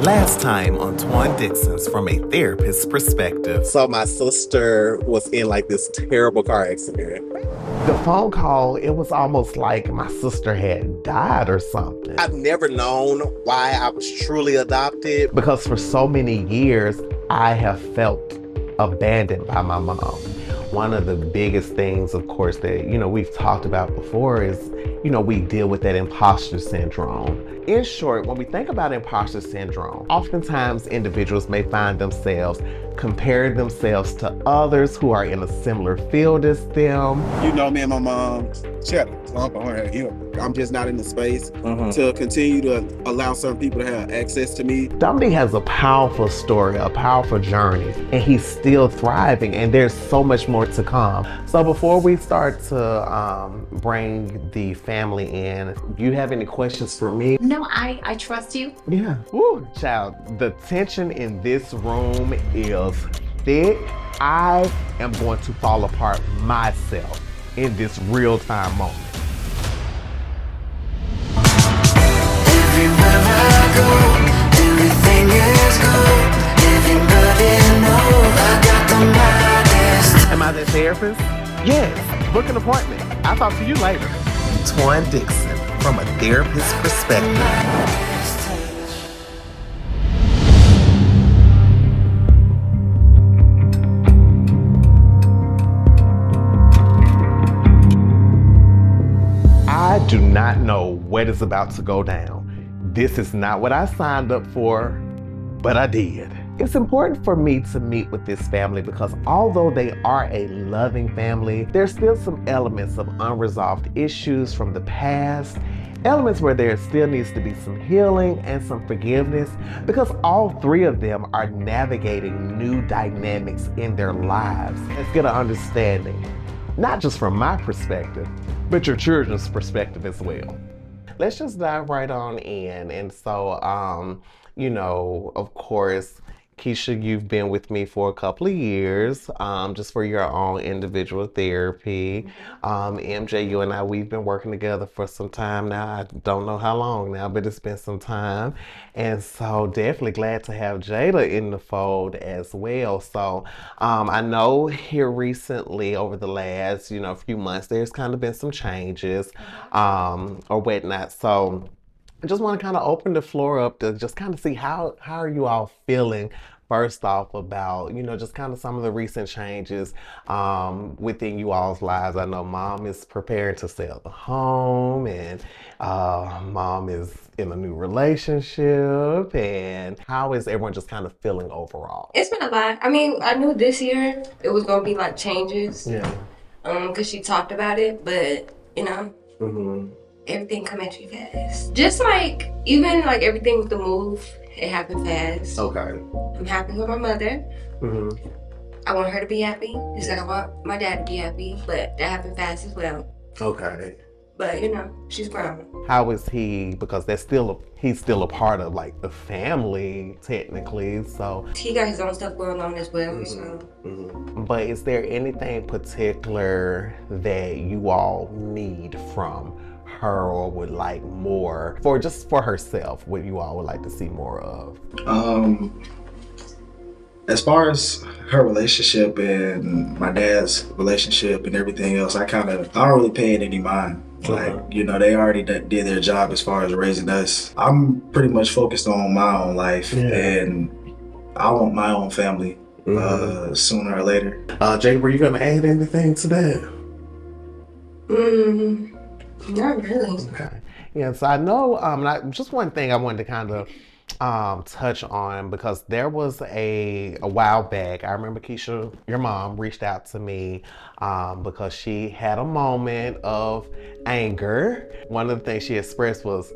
Last time on Twan Dixon's From a Therapist's Perspective. So my sister was in like this terrible car accident. The phone call, it was almost like my sister had died or something. I've never known why I was truly adopted. Because for so many years, I have felt abandoned by my mom. One of the biggest things, of course, that, we've talked about before is, we deal with that imposter syndrome. In short, when we think about imposter syndrome, oftentimes individuals may find themselves comparing themselves to others who are in a similar field as them. You know, me and my mom, she had a lump on her hip. I'm just not in the space to continue to allow certain people to have access to me. Dominique has a powerful story, a powerful journey, and he's still thriving, and there's so much more to come. So before we start to bring the family in, do you have any questions for me? No, I trust you. Yeah. Woo, child, the tension in this room is thick. I am going to fall apart myself in this real-time moment. Everywhere I go, everything is good. Everybody know I got the baddest. Am I the therapist? Yes. Book an appointment. I'll talk to you later. Twan Dixon, From a Therapist's Perspective. I do not know what is about to go down. This is not what I signed up for, but I did. It's important for me to meet with this family because although they are a loving family, there's still some elements of unresolved issues from the past, elements where there still needs to be some healing and some forgiveness because all three of them are navigating new dynamics in their lives. Let's get an understanding, not just from my perspective, but your children's perspective as well. Let's just dive right on in. And so, of course, Keisha, you've been with me for a couple of years, just for your own individual therapy. MJ, you and I, we've been working together for some time now. I don't know how long now, but it's been some time. And so definitely glad to have Jada in the fold as well. So I know here recently over the last, few months, there's kind of been some changes or whatnot. So I just want to kind of open the floor up to just kind of see how are you all feeling first off about, just kind of some of the recent changes within you all's lives. I know mom is preparing to sell the home and mom is in a new relationship. And how is everyone just kind of feeling overall? It's been a lot. I mean, I knew this year it was going to be like changes. Yeah. Because she talked about it, but, everything come at you fast. Just like, even like everything with the move, it happened fast. Okay. I'm happy with my mother. I want her to be happy. Just like I want my dad to be happy, but that happened fast as well. Okay. But she's grown. How is he? Because he's still a part of like the family technically. So He got his own stuff going on as well. But is there anything particular that you all need from her or would like more for herself, what you all would like to see more of? As far as her relationship and my dad's relationship and everything else, I don't really pay it any mind. Like, they already did their job as far as raising us. I'm pretty much focused on my own life and I want my own family sooner or later. Jay, were you gonna add anything to that? Not really. Okay. Yeah, so I know, just one thing I wanted to kind of touch on, because there was a while back, I remember Keisha, your mom, reached out to me because she had a moment of anger. One of the things she expressed was,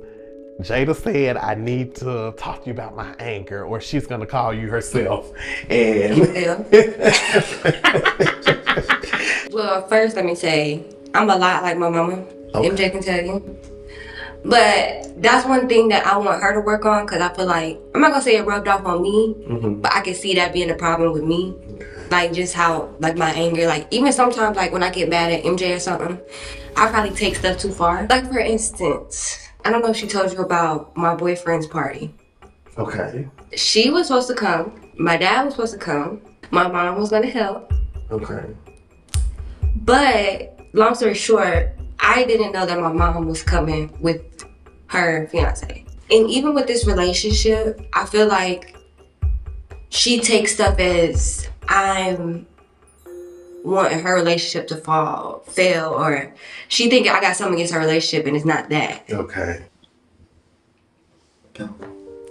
Jada said, I need to talk to you about my anger or she's gonna call you herself. And Well, first let me say, I'm a lot like my mama. Okay. MJ can tell you. But that's one thing that I want her to work on, because I feel like, I'm not gonna say it rubbed off on me, but I can see that being a problem with me. Like just how, like my anger, like even sometimes like when I get mad at MJ or something, I probably take stuff too far. Like for instance, I don't know if she told you about my boyfriend's party. Okay. She was supposed to come. My dad was supposed to come. My mom was gonna help. Okay. But long story short, I didn't know that my mom was coming with her fiance. And even with this relationship, I feel like she takes stuff as I'm wanting her relationship to fail, or she think I got something against her relationship and it's not that. Okay. Go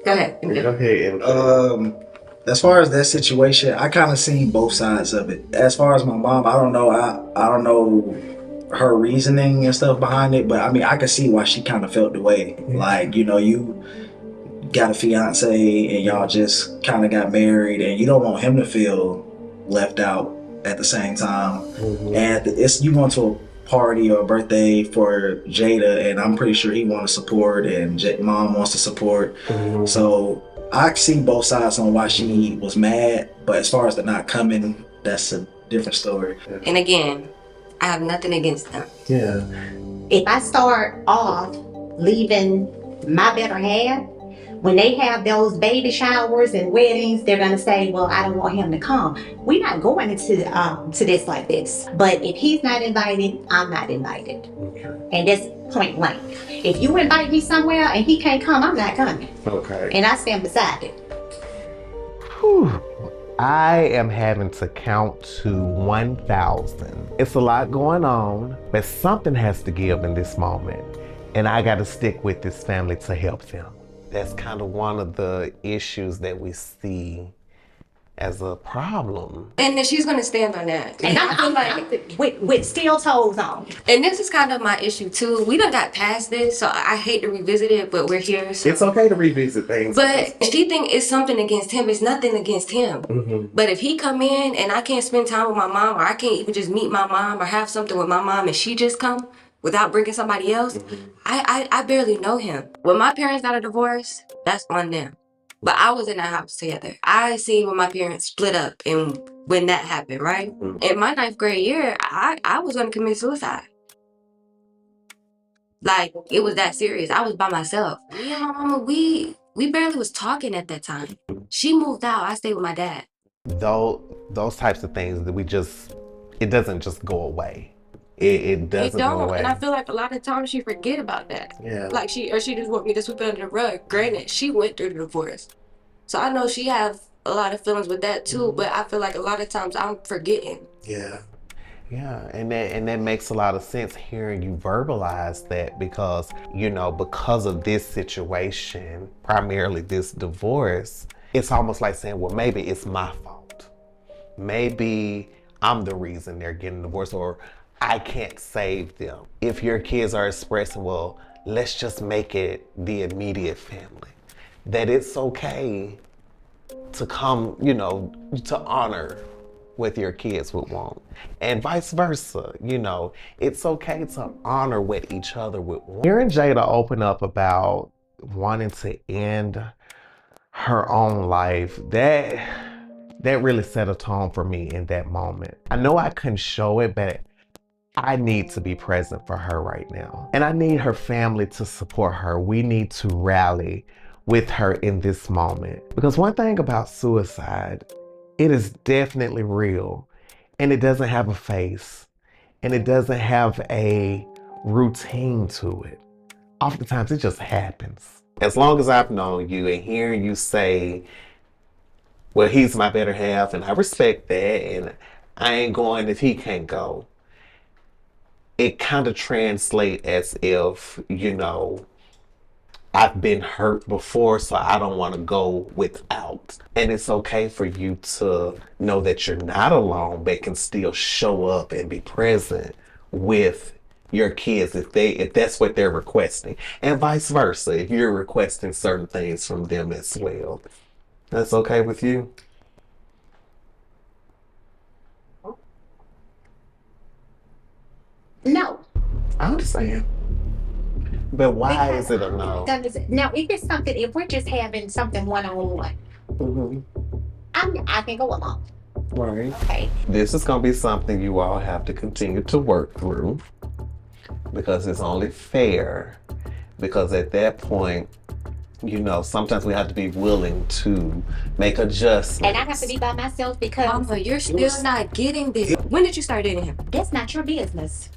ahead. Go ahead. As far as that situation, I kind of seen both sides of it. As far as my mom, I don't know. I don't know her reasoning and stuff behind it, but I mean, I could see why she kind of felt the way. Like, you know, you got a fiance and y'all just kind of got married, and you don't want him to feel left out at the same time. And it's you going to a party or a birthday for Jada, and I'm pretty sure he wants to support, and mom wants to support. So I see both sides on why she was mad, but as far as the not coming, that's a different story. And again, I have nothing against them. Yeah. If I start off leaving my better half, when they have those baby showers and weddings, they're gonna say, well, I don't want him to come. We're not going into to this like this. But if he's not invited, I'm not invited. And that's point blank. If you invite me somewhere and he can't come, I'm not coming. Okay. And I stand beside it. Whew. I am having to count to 1,000. It's a lot going on, but something has to give in this moment. And I got to stick with this family to help them. That's kind of one of the issues that we see as a problem. And then she's gonna stand on that. And I'm like with steel toes on. And this is kind of my issue too. We done got past this, so I hate to revisit it, but we're here. So. It's okay to revisit things. But she think it's something against him. It's nothing against him. But if he come in and I can't spend time with my mom, or I can't even just meet my mom or have something with my mom, and she just come without bringing somebody else, I barely know him. When my parents got a divorce, that's on them. But I was in that house together. I seen when my parents split up and when that happened, right? In my 9th grade year, I was gonna commit suicide. Like, it was that serious. I was by myself. Me and my mama, we barely was talking at that time. She moved out, I stayed with my dad. Those types of things that it doesn't just go away. It doesn't go away. And I feel like a lot of times she forget about that. Yeah. Like she just want me to sweep it under the rug. Granted, she went through the divorce. So I know she have a lot of feelings with that too, but I feel like a lot of times I'm forgetting. Yeah. Yeah, and that makes a lot of sense hearing you verbalize that because, you know, because of this situation, primarily this divorce, it's almost like saying, well, maybe it's my fault. Maybe I'm the reason they're getting divorced, or I can't save them. If your kids are expressing, well, let's just make it the immediate family, that it's okay to come, you know, to honor what your kids would want. And vice versa, you know, it's okay to honor what each other would want. Hearing Jada open up about wanting to end her own life, that really set a tone for me in that moment. I know I couldn't show it, but I need to be present for her right now. And I need her family to support her. We need to rally with her in this moment. Because one thing about suicide, it is definitely real, and it doesn't have a face, and it doesn't have a routine to it. Oftentimes it just happens. As long as I've known you and hearing you say, well, he's my better half, and I respect that, and I ain't going if he can't go, it kind of translates as if, you know, I've been hurt before, so I don't want to go without. And it's okay for you to know that you're not alone, but can still show up and be present with your kids if that's what they're requesting. And vice versa, if you're requesting certain things from them as well. That's okay with you? No. I understand. But why is it a no? Now, if it's something, if we're just having something one-on-one, I can go along. Right. Okay. This is going to be something you all have to continue to work through because it's only fair. Because at that point, You know, sometimes we have to be willing to make adjustments. And I have to be by myself because Mama, you're still not getting this. When did you start dating him? that's not your business.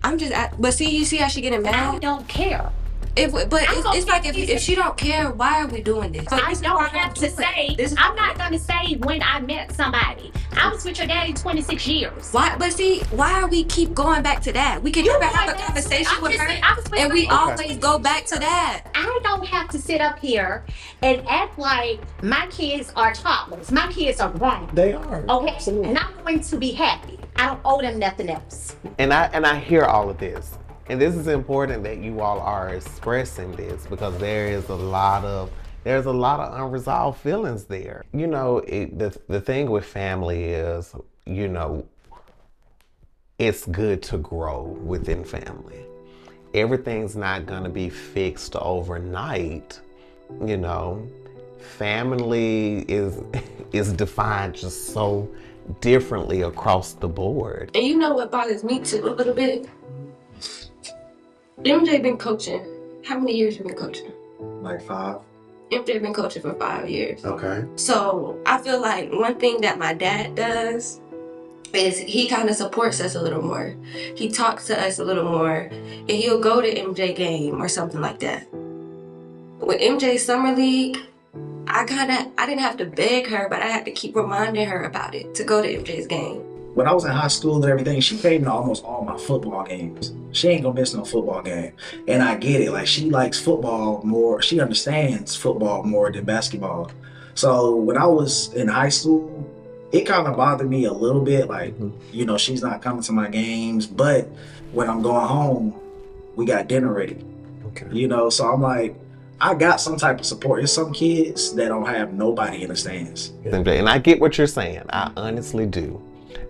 I'm just but see, you see how she getting I mad? don't care. It's like if she don't care, why are we doing this? I don't have to say. I'm not gonna say when I met somebody. I was with your daddy 26 years. Why? But see, why are we keep going back to that? We can never have a conversation with her, and we always go back to that. I don't have to sit up here and act like my kids are toddlers. My kids are grown. They are. Okay, Absolutely. and I'm going to be happy. I don't owe them nothing else. And I hear all of this. And this is important that you all are expressing this because there's a lot of unresolved feelings there. You know, the thing with family is, you know, it's good to grow within family. Everything's not gonna be fixed overnight. You know, family is defined just so differently across the board. And you know what bothers me too a little bit? MJ been coaching. How many years you been coaching? Like 5. MJ been coaching for 5 years. Okay. So I feel like one thing that my dad does is he kind of supports us a little more. He talks to us a little more, and he'll go to MJ game or something like that. With MJ Summer League, I didn't have to beg her, but I had to keep reminding her about it to go to MJ's game. When I was in high school and everything, she paid me almost all my football games. She ain't gonna miss no football game. And I get it, like she likes football more, she understands football more than basketball. So when I was in high school, it kind of bothered me a little bit, like, you know, she's not coming to my games, but when I'm going home, we got dinner ready. Okay. You know, so I'm like, I got some type of support. There's some kids that don't have nobody in the stands. And I get what you're saying, I honestly do.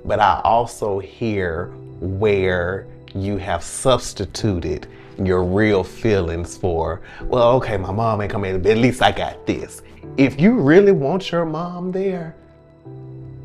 But I also hear where you have substituted your real feelings for, well, okay, my mom ain't coming, but at least I got this. If you really want your mom there,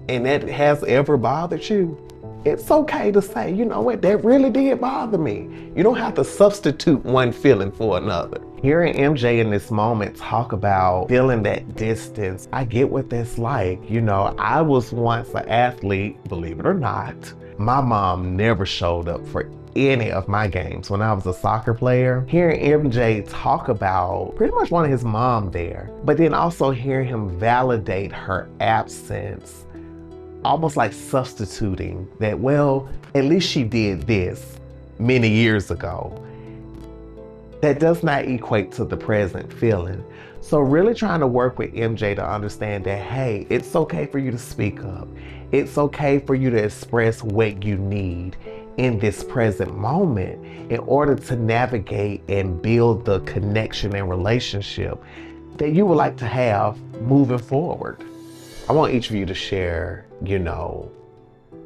and that has ever bothered you, it's okay to say, you know what, that really did bother me. You don't have to substitute one feeling for another. Hearing MJ in this moment talk about feeling that distance, I get what that's like. You know, I was once an athlete, believe it or not. My mom never showed up for any of my games when I was a soccer player. Hearing MJ talk about pretty much wanting his mom there, but then also hearing him validate her absence, almost like substituting that, well, at least she did this many years ago. That does not equate to the present feeling. So really trying to work with MJ to understand that, hey, it's okay for you to speak up. It's okay for you to express what you need in this present moment in order to navigate and build the connection and relationship that you would like to have moving forward. I want each of you to share, you know,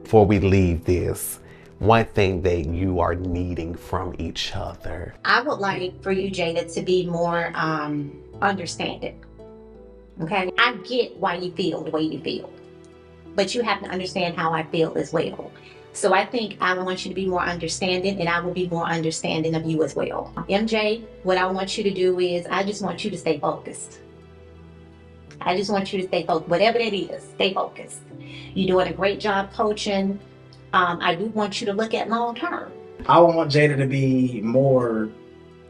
before we leave this, one thing that you are needing from each other. I would like for you, Jada, to be more understanding. Okay? I get why you feel the way you feel, but you have to understand how I feel as well. So I think I want you to be more understanding, and I will be more understanding of you as well. MJ, what I want you to do is, I just want you to stay focused. I just want you to stay focused. Whatever that is, stay focused. You're doing a great job coaching. I do want you to look at long term. I want Jada to be more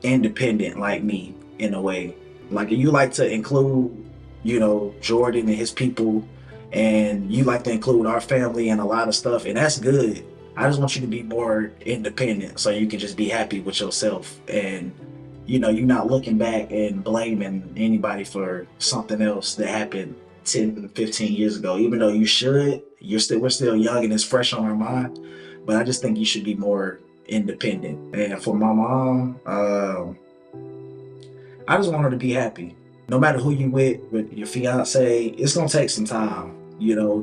independent like me in a way. Like you like to include, you know, Jordan and his people, and you like to include our family and a lot of stuff, and that's good. I just want you to be more independent so you can just be happy with yourself, and you know, you're not looking back and blaming anybody for something else that happened 10, 15 years ago. Even though you should, we're still young and it's fresh on our mind. But I just think you should be more independent. And for my mom, I just want her to be happy. No matter who you with your fiance, it's gonna take some time, you know,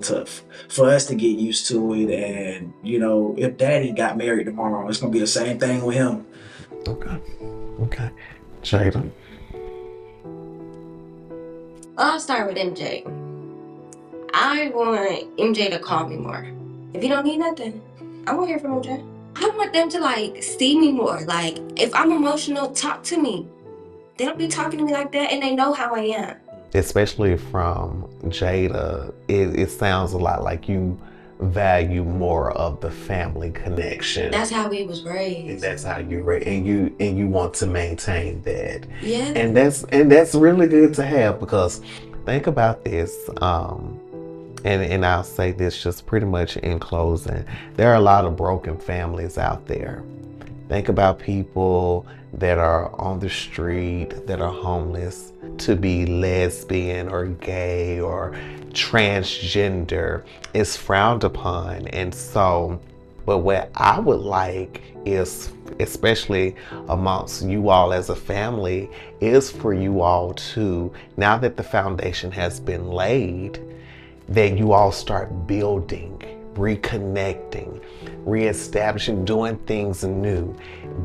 for us to get used to it. And you know, if Daddy got married tomorrow, it's gonna be the same thing with him. Okay. Jada. I'll start with MJ. I want MJ to call me more. If you don't need nothing, I won't hear from MJ. I want them to like see me more. Like if I'm emotional, talk to me. they don't be talking to me like that, and they know how I am. Especially from Jada, it sounds a lot like you value more of the family connection. That's how we was raised. And that's how you and you want to maintain that. Yeah. And that's really good to have, because think about this. And I'll say this just pretty much in closing. There are a lot of broken families out there. Think about people that are on the street, that are homeless. To be lesbian or gay or transgender is frowned upon. And so, but what I would like is, especially amongst you all as a family, is for you all to, now that the foundation has been laid, that you all start building, reconnecting, reestablishing, doing things new,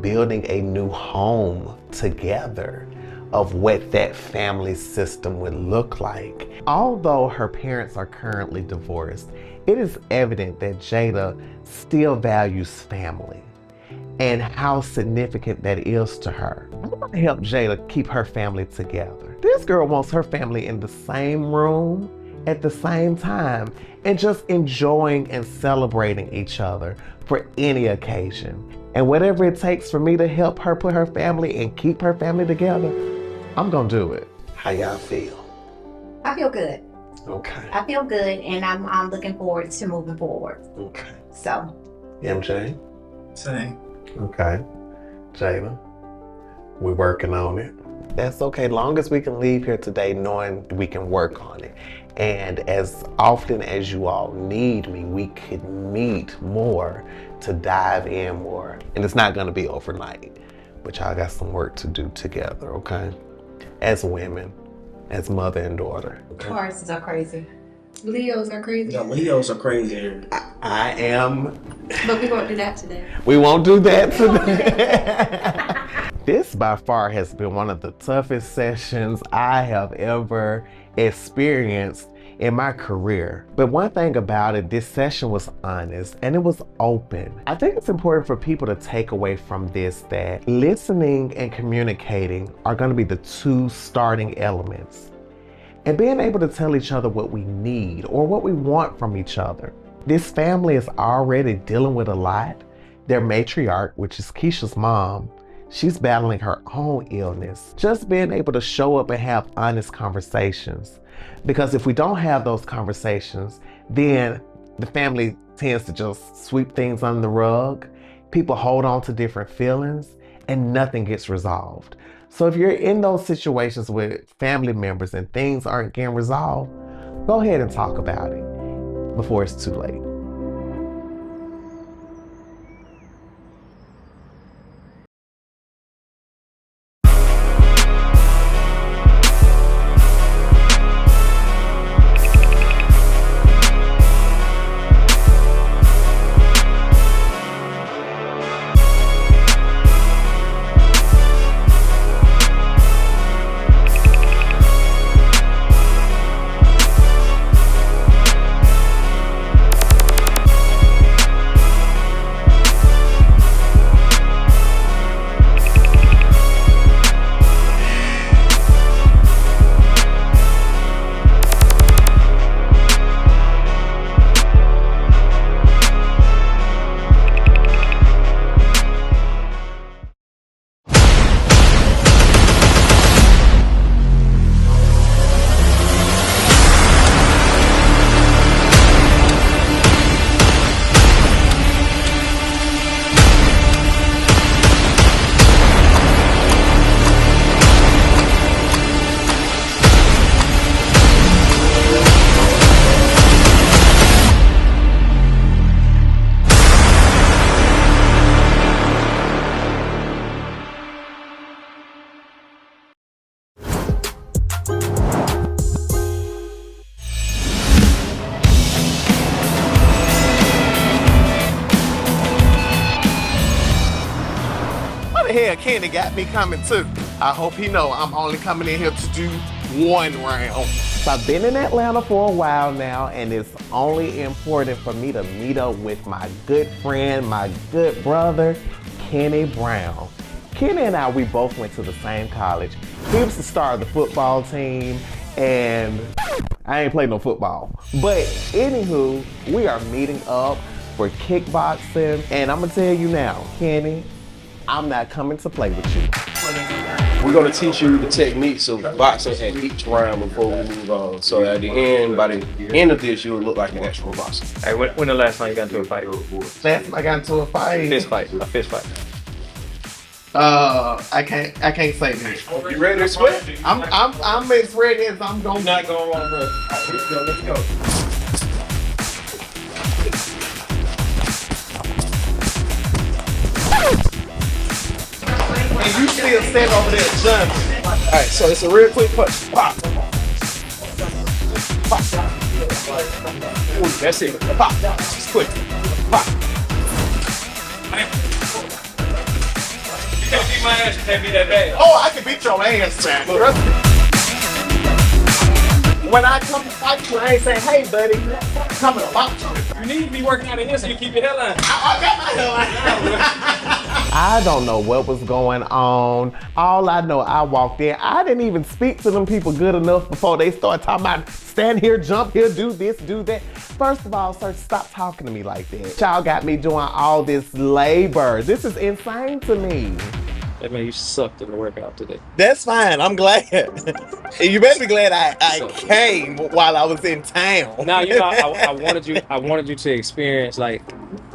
building a new home together of what that family system would look like. Although her parents are currently divorced, it is evident that Jada still values family and how significant that is to her. I want to help Jada keep her family together. This girl wants her family in the same room at the same time and just enjoying and celebrating each other for any occasion. And whatever it takes for me to help her put her family and keep her family together, I'm gonna do it. How y'all feel? I feel good. Okay. I feel good, and I'm looking forward to moving forward. Okay. So. MJ? Same. Okay. Jada? We're working on it. That's okay, long as we can leave here today knowing we can work on it. And as often as you all need me, we could meet more to dive in more. And it's not gonna be overnight, but y'all got some work to do together, okay? As women, as mother and daughter. Okay? Tauruses are crazy. Leos are crazy. The Leos are crazy. I am. But we won't do that today. We won't do that today. This by far has been one of the toughest sessions I have ever experienced in my career. But one thing about it, this session was honest and it was open. I think it's important for people to take away from this that listening and communicating are going to be the two starting elements. And being able to tell each other what we need or what we want from each other. This family is already dealing with a lot. Their matriarch, which is Keisha's mom, she's battling her own illness. Just being able to show up and have honest conversations. Because if we don't have those conversations, then the family tends to just sweep things under the rug. People hold on to different feelings and nothing gets resolved. So if you're in those situations with family members and things aren't getting resolved, go ahead and talk about it before it's too late. Hell, Kenny got me coming too. I hope he know I'm only coming in here to do one round. So I've been in Atlanta for a while now, and it's only important for me to meet up with my good friend, my good brother, Kenny Brown. Kenny and I, we both went to the same college, He was the star of the football team, and I ain't played no football. But anywho, we are meeting up for kickboxing, and I'm gonna tell you now, Kenny, I'm not coming to play with you. We're gonna teach you the techniques of boxing at each round before we move on. So at the end, by the end of this, you'll look like an actual boxer. Hey, when the last time you got into a fight? Last time I got into a fight. A fist fight. I can't say that. You ready to sweat? I'm as ready as I'm gonna. Not going wrong, bro. All right, here we go. Let's go. And you still stand over there jumping. All right, so it's a real quick punch. Pop. Pop. Ooh, that's it. Pop. Just quick. Pop. You can't beat my ass. You can't beat that bad. Oh, I can beat your ass, man. When I come to fight you, I ain't saying, hey, buddy, come to box you. You need to be working out of here so you keep your hairline. I got my hairline. I don't know what was going on. All I know, I walked in. I didn't even speak to them people good enough before they started talking about stand here, jump here, do this, do that. First of all, sir, stop talking to me like that. Y'all got me doing all this labor. This is insane to me. That man, you sucked in the workout today. That's fine. I'm glad. You better be glad I came while I was in town. Now, you know, I wanted you to experience like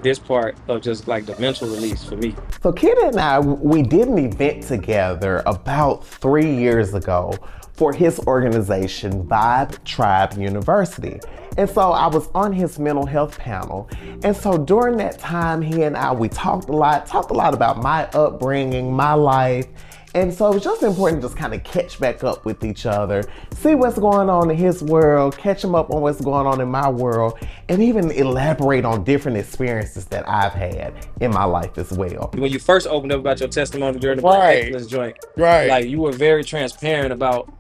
this part of just like the mental release for me. So Kenny and I, we did an event together about 3 years ago for his organization, Vibe Tribe University. And so I was on his mental health panel. And so during that time, he and I, we talked a lot about my upbringing, my life. And so it was just important to just kind of catch back up with each other, see what's going on in his world, catch him up on what's going on in my world, and even elaborate on different experiences that I've had in my life as well. When you first opened up about your testimony during the Excellence joint, like you were very transparent about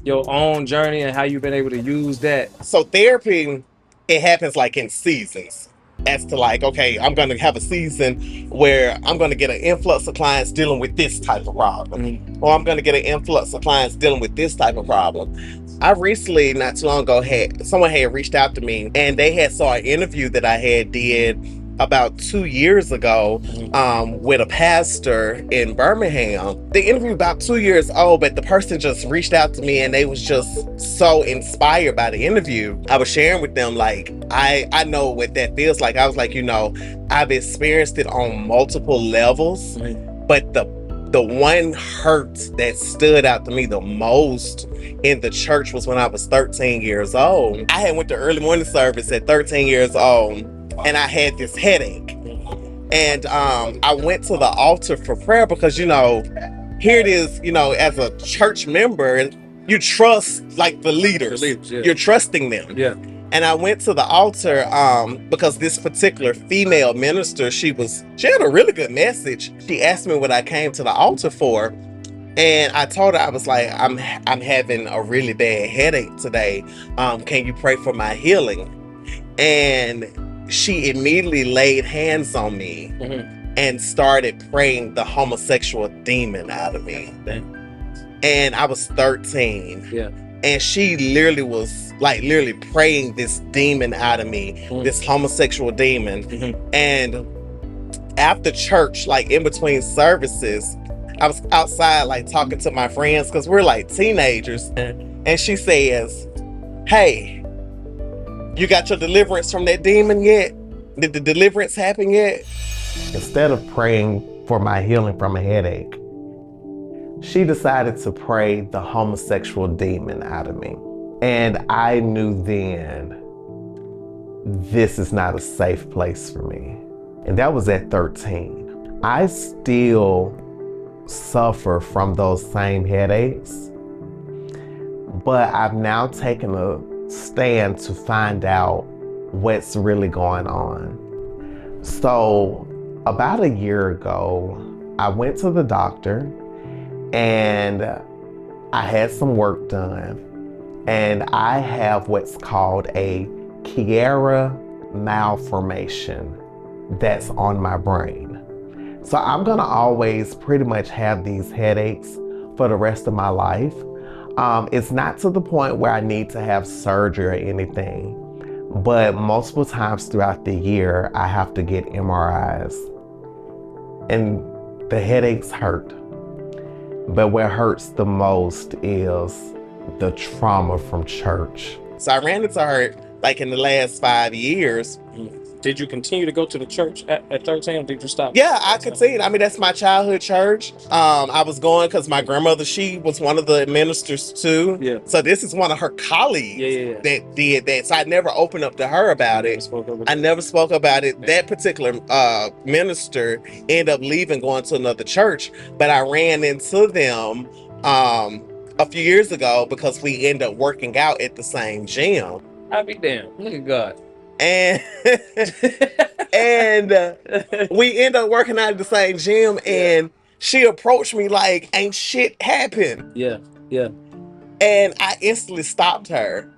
your own journey and how you've been able to use that. So therapy, it happens like in seasons. As to like, okay, I'm gonna have a season where I'm gonna get an influx of clients dealing with this type of problem. Or I'm gonna get an influx of clients dealing with this type of problem. I recently, not too long ago, someone had reached out to me and they had saw an interview that I had did about 2 years ago with a pastor in Birmingham. The interview about 2 years old, but the person just reached out to me and they was just so inspired by the interview. I was sharing with them like, I know what that feels like. I was like, you know, I've experienced it on multiple levels, but the one hurt that stood out to me the most in the church was when I was 13 years old. I had went to early morning service at 13 years old. And I had this headache. And I went to the altar for prayer because, you know, here it is, you know, as a church member, you trust like the leaders. You're trusting them. Yeah. And I went to the altar because this particular female minister, she had a really good message. She asked me what I came to the altar for. And I told her, I was like, I'm having a really bad headache today. Can you pray for my healing? And she immediately laid hands on me and started praying the homosexual demon out of me. And I was 13. Yeah. And she literally was like praying this demon out of me, this homosexual demon. And after church, like in between services, I was outside like talking to my friends because we're like teenagers. And she says, hey, you got your deliverance from that demon yet? Did the deliverance happen yet? Instead of praying for my healing from a headache, she decided to pray the homosexual demon out of me. And I knew then, this is not a safe place for me. And that was at 13. I still suffer from those same headaches, but I've now taken a stand to find out what's really going on. So about a year ago, I went to the doctor and I had some work done, and I have what's called a Chiari malformation that's on my brain. So I'm gonna always pretty much have these headaches for the rest of my life. It's not to the point where I need to have surgery or anything, but multiple times throughout the year, I have to get MRIs. And the headaches hurt. But what hurts the most is the trauma from church. So I ran into her like in the last 5 years. Did you continue to go to the church at 13 or did you stop? Yeah, I continued. I mean, that's my childhood church. I was going because my grandmother, she was one of the ministers too. Yeah. So this is one of her colleagues that did that. So I never opened up to her about it. I never spoke about it. That particular minister ended up leaving, going to another church. But I ran into them a few years ago because we ended up working out at the same gym. I'll be damned. Look at God. And we end up working out at the same gym, and she approached me like ain't shit happened. Yeah. And I instantly stopped her.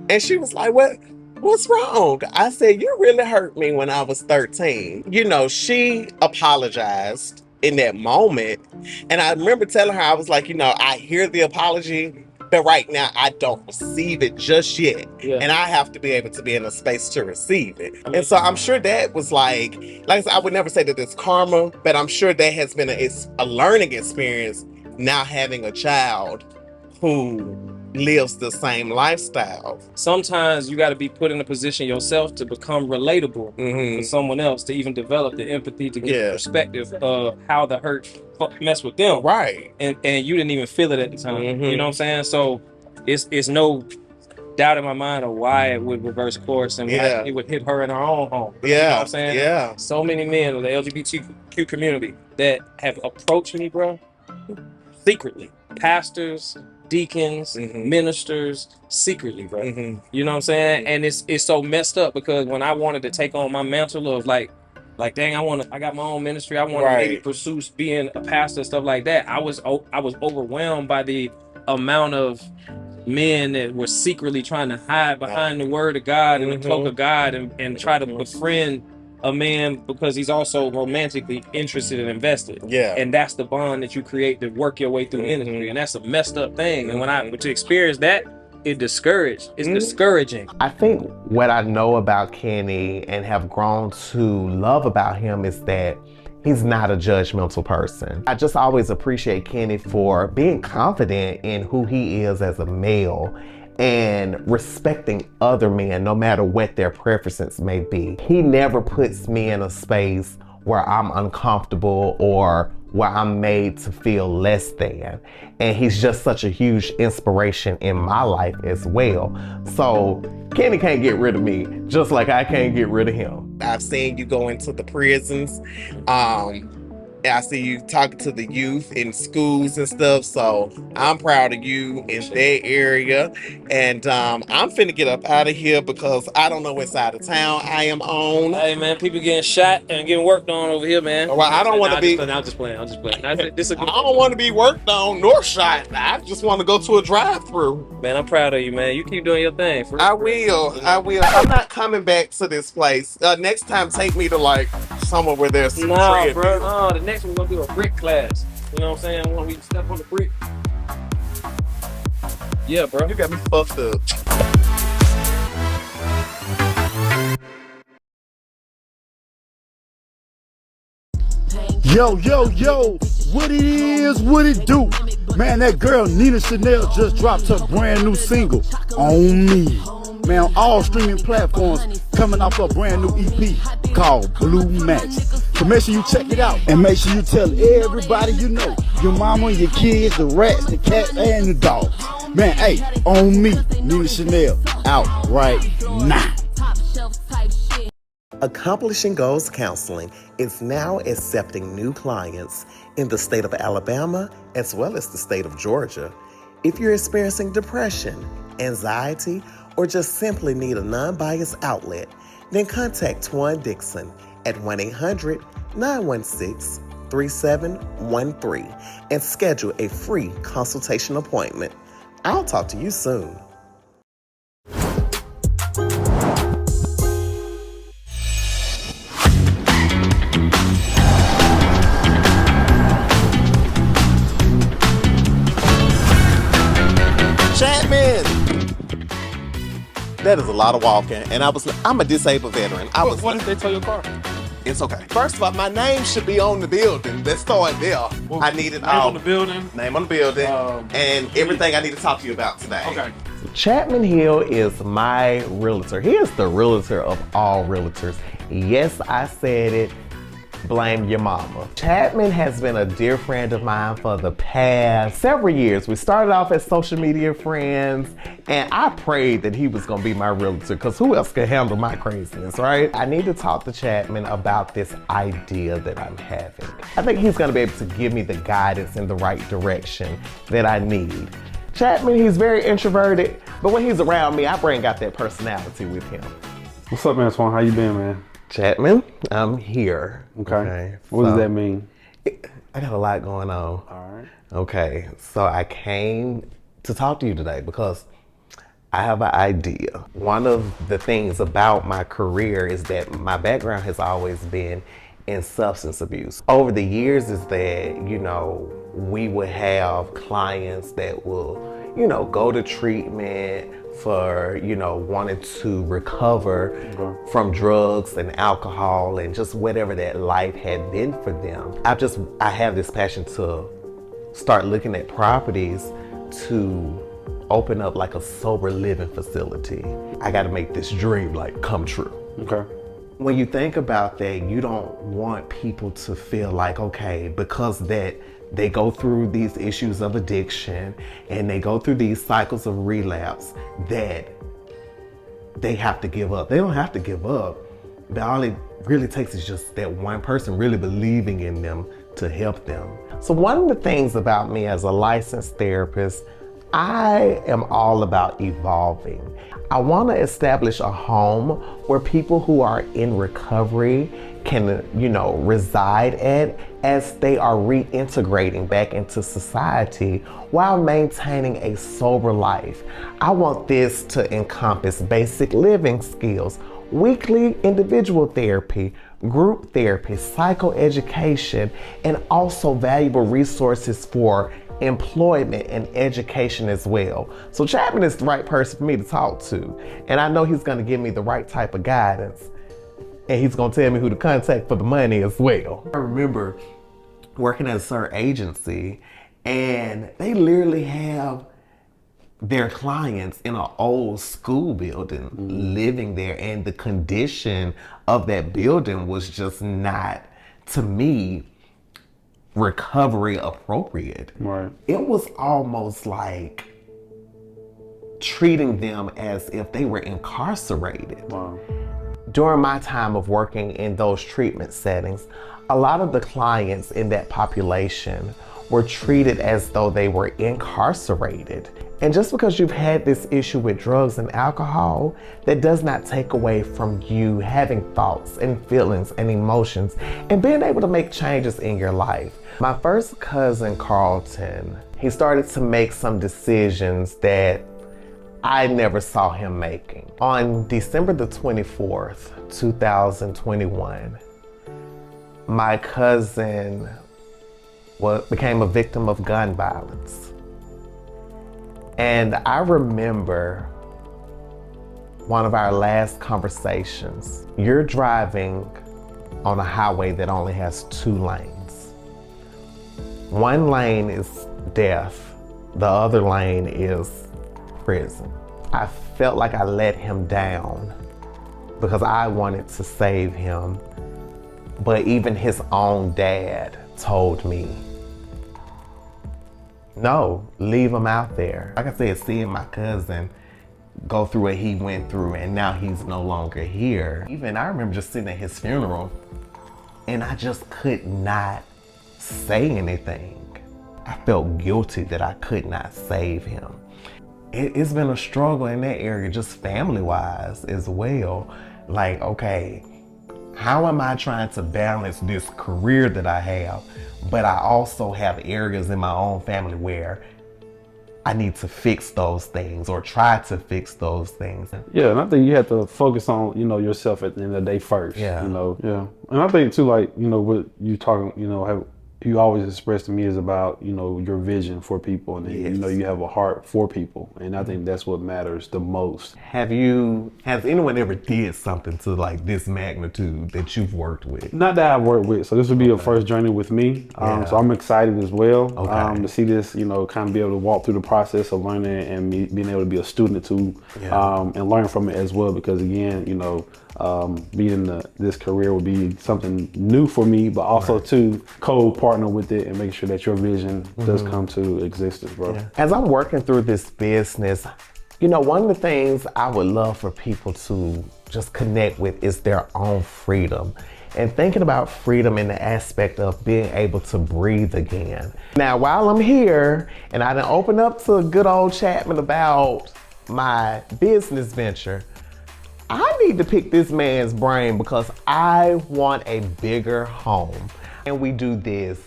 And she was like, what's wrong? I said, you really hurt me when I was 13. You know, she apologized in that moment. And I remember telling her, I was like, you know, I hear the apology, but right now I don't receive it just yet. Yeah. And I have to be able to be in a space to receive it. And so I'm sure that was like I said, I would never say that it's karma, but I'm sure that has been a learning experience now having a child who lives the same lifestyle. Sometimes you got to be put in a position yourself to become relatable to someone else, to even develop the empathy, to get the perspective of how the hurt mess with them. Right. And you didn't even feel it at the time. You know what I'm saying? So it's no doubt in my mind of why it would reverse course and why it would hit her in her own home. Yeah. You know what I'm saying? Yeah. So many men of the LGBTQ community that have approached me, bro, secretly. Pastors, deacons, ministers, secretly, bro. You know what I'm saying? And it's so messed up because when I wanted to take on my mantle of like dang, I got my own ministry, I want to maybe pursue being a pastor and stuff like that, I was overwhelmed by the amount of men that were secretly trying to hide behind the word of God and the cloak of God and try to befriend a man because he's also romantically interested and invested. Yeah. And that's the bond that you create to work your way through ministry. And that's a messed up thing. And to experience that, it's discouraging. I think what I know about Kenny and have grown to love about him is that he's not a judgmental person. I just always appreciate Kenny for being confident in who he is as a male and respecting other men no matter what their preferences may be. He never puts me in a space where I'm uncomfortable or where I'm made to feel less than. And he's just such a huge inspiration in my life as well. So Kenny can't get rid of me, just like I can't get rid of him. I've seen you go into the prisons. I see you talking to the youth in schools and stuff. So I'm proud of you in that area. And I'm finna get up out of here because I don't know what side of town I am on. Hey man, people getting shot and getting worked on over here, man. Well, I don't want to be. I'm just playing. I don't want to be worked on nor shot. I just want to go to a drive-through. Man, I'm proud of you, man. You keep doing your thing. I will. I'm not coming back to this place. Next time, take me to like somewhere where there's some tread. Bro. No, the next one we're gonna do a brick class. You know what I'm saying? When we step on the brick. Yeah, bro. You got me fucked up. Yo, what it is, what it do? Man, that girl Nina Chanel just dropped her brand new single, On Me. Man, on all streaming platforms, coming off a brand new EP called Blue Match. So make sure you check it out and make sure you tell everybody you know, your mama, your kids, the rats, the cats, and the dogs. Man, hey, On Me, Nina Chanel, out right now. Accomplishing Goals Counseling is now accepting new clients in the state of Alabama as well as the state of Georgia. If you're experiencing depression, anxiety, or just simply need a non-biased outlet, then contact Twan Dixon at 1-800-916-3713 and schedule a free consultation appointment. I'll talk to you soon. That is a lot of walking. And I'm a disabled veteran. What if they tow your car? It's okay. First of all, my name should be on the building. Let's start there. I need it Name on the building. Name on the building. And everything I need to talk to you about today. Okay. Chapman Hill is my realtor. He is the realtor of all realtors. Yes, I said it. Blame your mama. Chapman has been a dear friend of mine for the past several years. We started off as social media friends, and I prayed that he was gonna be my realtor, because who else could handle my craziness, right? I need to talk to Chapman about this idea that I'm having. I think he's gonna be able to give me the guidance in the right direction that I need. Chapman, he's very introverted, but when he's around me, I bring out that personality with him. What's up, man, Twan? How you been, man? Chapman, I'm here. Okay. What does that mean? I got a lot going on. All right. Okay, so I came to talk to you today because I have an idea. One of the things about my career is that my background has always been in substance abuse. Over the years is that, we would have clients that will, go to treatment for, wanting to recover from drugs and alcohol and just whatever that life had been for them. I have this passion to start looking at properties to open up like a sober living facility. I got to make this dream come true. Okay. When you think about that, you don't want people to feel like, okay, because that they go through these issues of addiction and they go through these cycles of relapse, that they have to give up. They don't have to give up. But all it really takes is just that one person really believing in them to help them. So one of the things about me as a licensed therapist, I am all about evolving. I want to establish a home where people who are in recovery can, reside at as they are reintegrating back into society while maintaining a sober life. I want this to encompass basic living skills, weekly individual therapy, group therapy, psychoeducation, and also valuable resources for employment and education as well. So Chapman is the right person for me to talk to. And I know he's gonna give me the right type of guidance. And he's gonna tell me who to contact for the money as well. I remember working at a certain agency, and they literally have their clients in an old school building living there, and the condition of that building was just not, to me, recovery appropriate. Right. It was almost like treating them as if they were incarcerated. Wow. During my time of working in those treatment settings, a lot of the clients in that population were treated as though they were incarcerated. And just because you've had this issue with drugs and alcohol, that does not take away from you having thoughts and feelings and emotions and being able to make changes in your life. My first cousin, Carlton, he started to make some decisions that I never saw him making. On December the 24th, 2021, my cousin became a victim of gun violence. And I remember one of our last conversations. You're driving on a highway that only has 2 lanes. One lane is death, the other lane is prison. I felt like I let him down because I wanted to save him, but even his own dad told me, no, leave him out there. Like I said, seeing my cousin go through what he went through and now he's no longer here. Even I remember just sitting at his funeral and I just could not say anything. I felt guilty that I could not save him. It's been a struggle in that area, just family-wise as well. Like, okay, how am I trying to balance this career that I have, but I also have areas in my own family where I need to fix those things or try to fix those things. Yeah, and I think you have to focus on, yourself at the end of the day first. Yeah. Yeah. And I think too, what you talking, you always express to me is about, you know, your vision for people, and you know, you have a heart for people, and I think that's what matters the most. Has anyone ever did something to like this magnitude that you've worked with? Not that I've worked with, so this would be a first journey with me. So I'm excited as well to see this, you know, kind of be able to walk through the process of learning and being able to be a student too, and learn from it as well. Because again, you know, being in this career would be something new for me, but also to co-partner with it and make sure that your vision does come to existence, bro. As I'm working through this business, you know, one of the things I would love for people to just connect with is their own freedom. And thinking about freedom in the aspect of being able to breathe again. Now, while I'm here, and I done opened up to good old Chapman about my business venture, I need to pick this man's brain because I want a bigger home. And we do this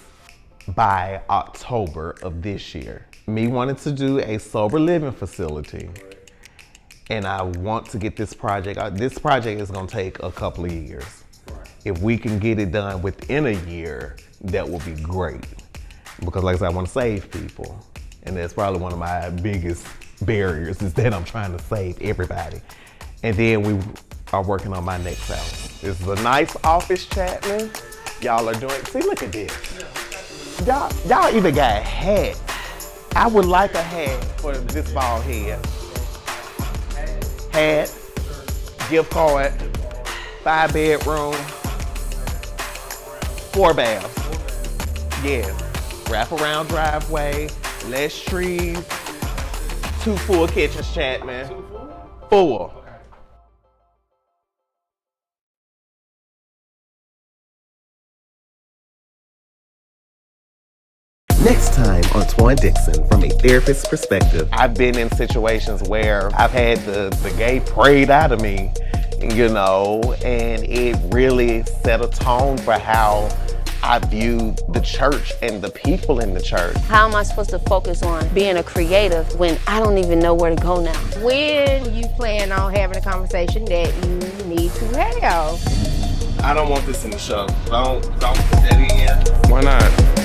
by October of this year. Me wanting to do a sober living facility. And I want to get this project out. This project is gonna take a couple of years. If we can get it done within a year, that will be great. Because like I said, I want to save people. And that's probably one of my biggest barriers is that I'm trying to save everybody. And then we are working on my next house. This is a nice office, Chapman. Y'all are doing, see, look at this. Y'all even got a hat. I would like a hat for this bald head. Hat, gift card, 5-bedroom, 4 baths. Yes, wrap around driveway, less trees, 2 full kitchens, Chapman. 4. Next time on Twan Dixon, from a therapist's perspective. I've been in situations where I've had the gay prayed out of me, you know, and it really set a tone for how I view the church and the people in the church. How am I supposed to focus on being a creative when I don't even know where to go now? When you plan on having a conversation that you need to have. I don't want this in the show. Don't put that in. Why not?